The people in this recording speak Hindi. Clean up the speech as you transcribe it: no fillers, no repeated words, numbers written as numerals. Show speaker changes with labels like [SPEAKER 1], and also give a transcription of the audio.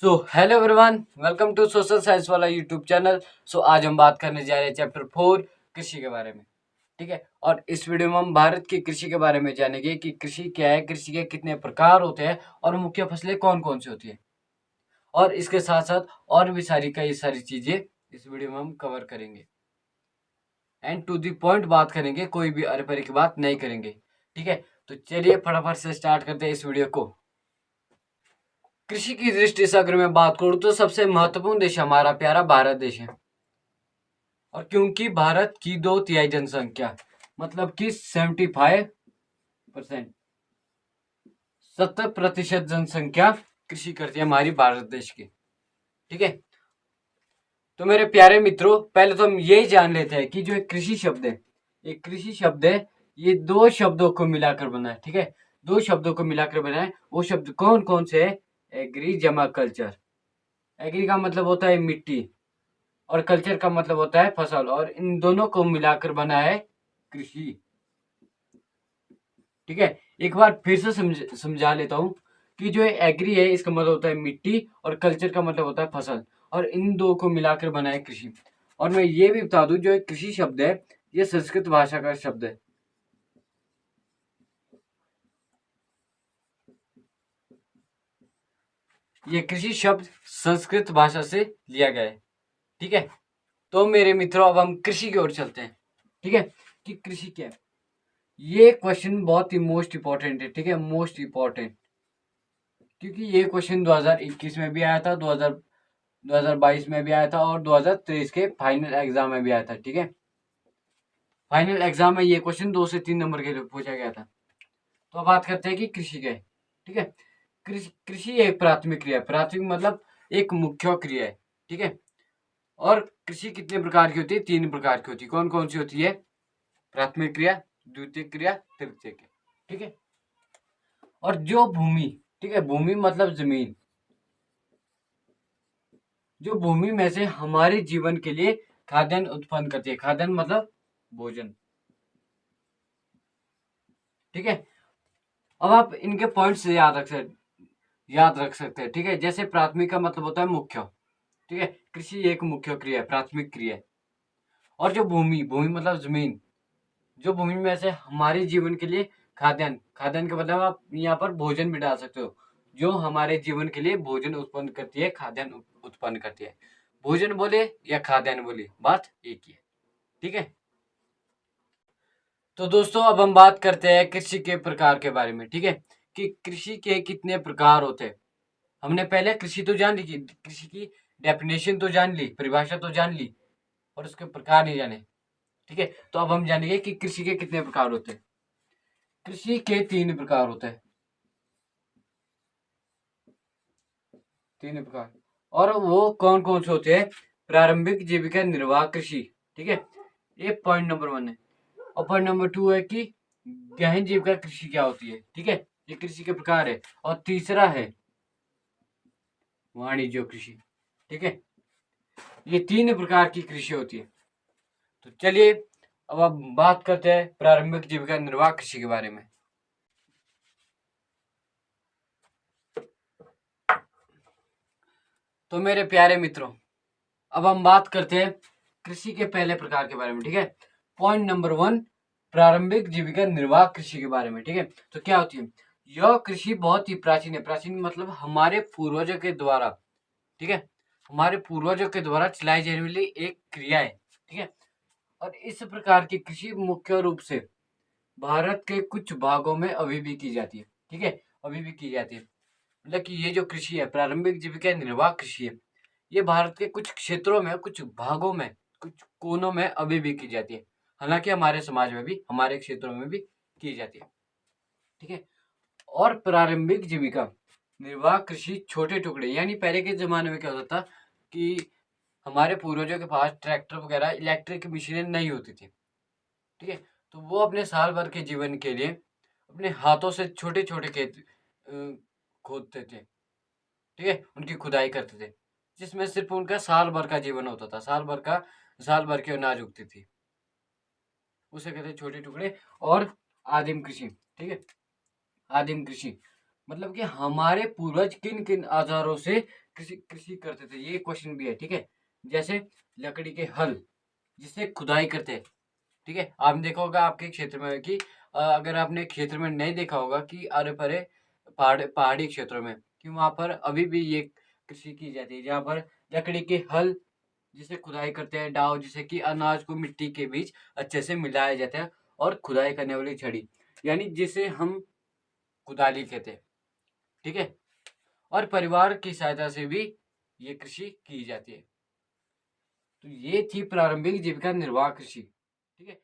[SPEAKER 1] So hello everyone, welcome to social science वाला यूट्यूब चैनल। आज हम बात करने जा रहे हैं चैप्टर 4 कृषि के बारे में। ठीक है। और इस वीडियो में हम भारत की कृषि के बारे में जानेंगे कि कृषि क्या है, कृषि के कितने प्रकार होते हैं और मुख्य फसलें कौन कौन सी होती है। और इसके साथ साथ और भी कई सारी चीजें इस वीडियो में हम कवर करेंगे एंड टू दी पॉइंट बात करेंगे, कोई भी अरे परे की बात नहीं करेंगे। ठीक है। तो चलिए फटाफट से स्टार्ट करते हैं इस वीडियो को। कृषि की दृष्टि से अगर मैं बात करूँ तो सबसे महत्वपूर्ण देश हमारा प्यारा भारत देश है। और क्योंकि भारत की 2/3 जनसंख्या मतलब कि 75%, 70% जनसंख्या कृषि करती है हमारी भारत देश की। ठीक है। तो मेरे प्यारे मित्रों, पहले तो हम ये जान लेते हैं कि जो एक कृषि शब्द है, एक कृषि शब्द है, ये दो शब्दों को मिलाकर बना है। ठीक है। दो शब्दों को मिलाकर बना है। वो शब्द कौन कौन से है? एग्री जमा कल्चर। एग्री का मतलब होता है मिट्टी और कल्चर का मतलब होता है फसल, और इन दोनों को मिलाकर बना है कृषि। ठीक है। एक बार फिर से समझा लेता हूँ कि जो एग्री है इसका मतलब होता है मिट्टी और कल्चर का मतलब होता है फसल, और इन दो को मिलाकर बना है कृषि। और मैं ये भी बता दूं, जो एक कृषि शब्द है ये संस्कृत भाषा का शब्द है। ये कृषि शब्द संस्कृत भाषा से लिया गया है। ठीक है। तो मेरे मित्रों, अब हम कृषि की ओर चलते हैं। ठीक है। कि कृषि क्या है, ये क्वेश्चन बहुत ही मोस्ट इंपॉर्टेंट है। ठीक है, मोस्ट इंपॉर्टेंट। क्योंकि ये क्वेश्चन 2021 में भी आया था, 2022 में भी आया था और 2023 के फाइनल एग्जाम में भी आया था। ठीक है। फाइनल एग्जाम में ये क्वेश्चन 2 से 3 नंबर के लिए पूछा गया था। तो अब बात करते हैं कि कृषि क्या है। ठीक है। कृषि एक प्राथमिक क्रिया है। प्राथमिक मतलब एक मुख्य क्रिया है। ठीक है। और कृषि कितने प्रकार की होती है? 3 प्रकार की होती है। कौन कौन सी होती है? प्राथमिक क्रिया, द्वितीयक क्रिया, तृतीयक क्रिया। ठीक है। और जो भूमि, ठीक है, भूमि मतलब जमीन, जो भूमि में से हमारे जीवन के लिए खाद्यान्न उत्पन्न करती है। खाद्यान्न मतलब भोजन। ठीक है। अब आप इनके पॉइंट्स याद रख सकते हैं। ठीक है। जैसे प्राथमिक का मतलब होता है मुख्य। ठीक है। कृषि एक मुख्य क्रिया है, प्राथमिक क्रिया है। और जो भूमि, भूमि मतलब जमीन, जो भूमि में से हमारे जीवन के लिए खाद्यान्न, खाद्यान्न का मतलब आप यहाँ पर भोजन भी डाल सकते हो, जो हमारे जीवन के लिए भोजन उत्पन्न करती है, खाद्यान्न उत्पन्न करती है। भोजन बोले या खाद्यान्न बोले, बात एक ही है। ठीक है। तो दोस्तों, अब हम बात करते हैं कृषि के प्रकार के बारे में। ठीक है। कि कृषि के कितने प्रकार होते हैं। हमने पहले कृषि तो जान ली, कृषि की डेफिनेशन तो जान ली, परिभाषा तो जान ली, और उसके प्रकार नहीं जाने। ठीक है। तो अब हम जानेंगे कि कृषि के कितने प्रकार होते हैं। कृषि के 3 प्रकार होते हैं। 3 प्रकार। और वो कौन कौन से होते हैं? प्रारंभिक जीविका निर्वाह कृषि। ठीक है। ये पॉइंट नंबर 1 है। और पॉइंट नंबर 2 है कि गहन जीविका कृषि क्या होती है। ठीक है। ये कृषि के प्रकार है। और तीसरा है वाणिज्य कृषि। ठीक है। ये 3 प्रकार की कृषि होती है। तो चलिए अब आप बात करते हैं प्रारंभिक जीविका निर्वाह कृषि के बारे में। तो मेरे प्यारे मित्रों, अब हम बात करते हैं कृषि के पहले प्रकार के बारे में। ठीक है। पॉइंट नंबर 1, प्रारंभिक जीविका निर्वाह कृषि के बारे में। ठीक है। तो क्या होती है? यह कृषि बहुत ही प्राचीन है। प्राचीन मतलब हमारे पूर्वजों के द्वारा, ठीक है, हमारे पूर्वजों के द्वारा चलाई जाने वाली एक क्रिया है। ठीक है। और इस प्रकार की कृषि मुख्य रूप से भारत के कुछ भागों में अभी भी की जाती है। ठीक है। अभी भी की जाती है। मतलब कि ये जो कृषि है, प्रारंभिक जीविका निर्वाह कृषि है, ये भारत के कुछ क्षेत्रों में, कुछ भागों में, कुछ कोनों में अभी भी की जाती है। हालांकि हमारे समाज में भी, हमारे क्षेत्रों में भी की जाती है। ठीक है। और प्रारंभिक जीविका निर्वाह कृषि छोटे टुकड़े, यानी पहले के जमाने में क्या होता था कि हमारे पूर्वजों के पास ट्रैक्टर वगैरह इलेक्ट्रिक मशीनें नहीं होती थी। ठीक है। तो वो अपने साल भर के जीवन के लिए अपने हाथों से छोटे छोटे खेत खोदते थे। ठीक है। उनकी खुदाई करते थे, जिसमें सिर्फ उनका साल भर का जीवन होता था। साल भर की अनाज उगती थी। उसे कहते हैं छोटे टुकड़े। और आदिम कृषि। ठीक है। आदिम कृषि मतलब कि हमारे पूर्वज किन किन औजारों से कृषि कृषि करते थे, ये क्वेश्चन भी है, ठीक है। जैसे लकड़ी के हल जिससे खुदाई करते हैं, ठीक है। आपने देखा होगा आपके क्षेत्र में कि अगर आपने क्षेत्र में नहीं देखा होगा कि अरे परे पहाड़ी क्षेत्रों में कि वहाँ पर अभी भी ये कृषि की जाती है, जहाँ पर लकड़ी के हल जिसे खुदाई करते हैं, डाव जिसे कि अनाज को मिट्टी के बीच अच्छे से मिलाया जाता है, और खुदाई करने वाली छड़ी यानी जिसे हम कुदाली कहते हैं, ठीक है। और परिवार की सहायता से भी ये कृषि की जाती है। तो ये थी प्रारंभिक जीविका निर्वाह कृषि, ठीक है।